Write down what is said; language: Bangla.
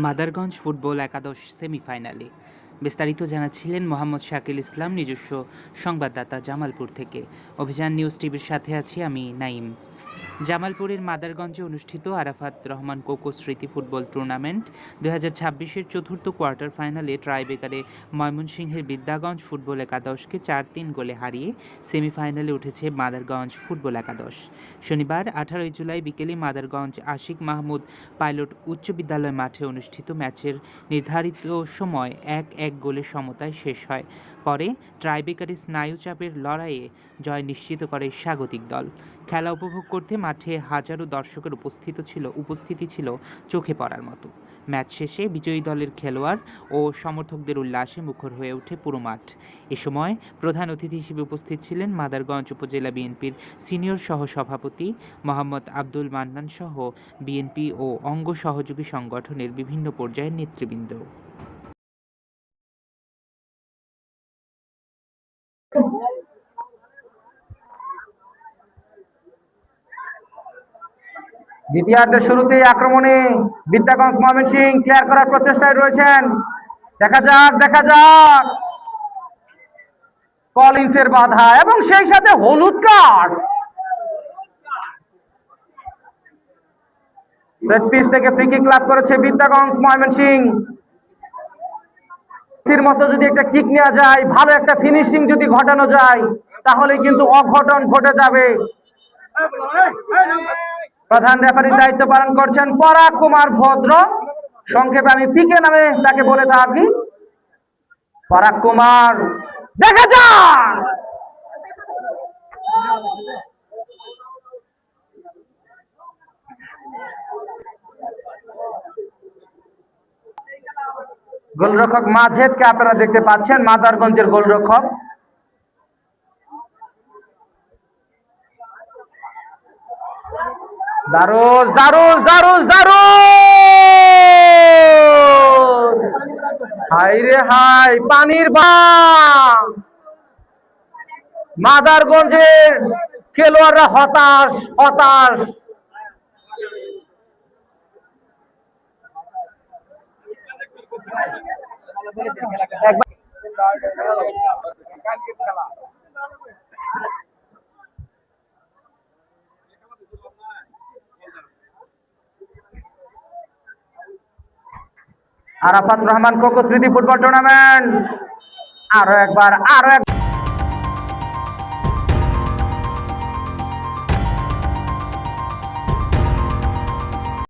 মাদারগঞ্জ ফুটবল একাদশ সেমিফাইনালে। বিস্তারিত জানাচ্ছিলেন মোহাম্মদ শাকিল ইসলাম, নিজস্ব সংবাদদাতা জামালপুর থেকে। অভিযান নিউজ টিভির সাথে আছি আমি নাইম। জামালপুরের মাদারগঞ্জে অনুষ্ঠিত আরাফাত রহমান কোকো স্মৃতি ফুটবল টুর্নামেন্ট 2026-এর চতুর্থ কোয়ার্টার ফাইনালে ট্রাইবেকারে ময়মনসিংহের বিদ্যাগঞ্জ ফুটবল একাদশকে 4-3 গোলে হারিয়ে সেমিফাইনালে উঠেছে মাদারগঞ্জ ফুটবল একাদশ। শনিবার 18 জুলাই বিকেলে মাদারগঞ্জ আশিক মাহমুদ পাইলট উচ্চ বিদ্যালয় মাঠে অনুষ্ঠিত ম্যাচের নির্ধারিত সময় 1-1 গোলে সমতায় শেষ হয়। পরে ট্রাইবেকারে স্নায়ুচাপের লড়াইয়ে জয় নিশ্চিত করে স্বাগতিক দল। খেলা উপভোগ করতে মাঠে হাজারো দর্শকের উপস্থিতি ছিল চোখে পড়ার মতো। ম্যাচ শেষে বিজয়ী দলের খেলোয়াড় ও সমর্থকদের উল্লাসে মুখর হয়ে ওঠে পুরো মাঠ। এ সময় প্রধান অতিথি হিসেবে উপস্থিত ছিলেন মাদারগঞ্জ উপজেলা বিএনপির সিনিয়র সহসভাপতি মোহাম্মদ আব্দুল মান্নান সহ বিএনপি ও অঙ্গ সহযোগী সংগঠনের বিভিন্ন পর্যায়ের নেতৃবৃন্দ। দ্বিতীয়ার্ধের শুরুতেই আক্রমণে বিদ্যাগঞ্জ ময়মনসিংহ ক্লিয়ার করার প্রচেষ্টায় রয়েছেন। দেখা যাক কলিন্সের বাধা এবং সেই সাথে হলুদ কার্ড। সেট পিস থেকে ফ্রি কিক লাভ করেছে বিদ্যাগঞ্জ ময়মনসিংহ। মতো যদি একটা কিক নেওয়া যায়, ভালো একটা ফিনিশিং যদি ঘটানো যায়, তাহলে কিন্তু অঘটন ঘটে যাবে। প্রধান রেফারির দায়িত্ব পালন করছেন পরাগ কুমার ভদ্র, সংক্ষেপে আমি পিকে নামে তাকে বলে থাকি। পরাগ কুমার, দেখা যাক গোলরক্ষক মাজেদকে আপনারা দেখতে পাচ্ছেন, মাদারগঞ্জের গোলরক্ষক। দারুজ দারুজ দারুজ দারুজ, হাই রে হাই, পানির বাঁ। মাদারগঞ্জের খেলোয়াড়রা হতাশ হতাশ। আরাফাত রহমান কোকো স্মৃতি ফুটবল টুর্নামেন্ট আরো একবার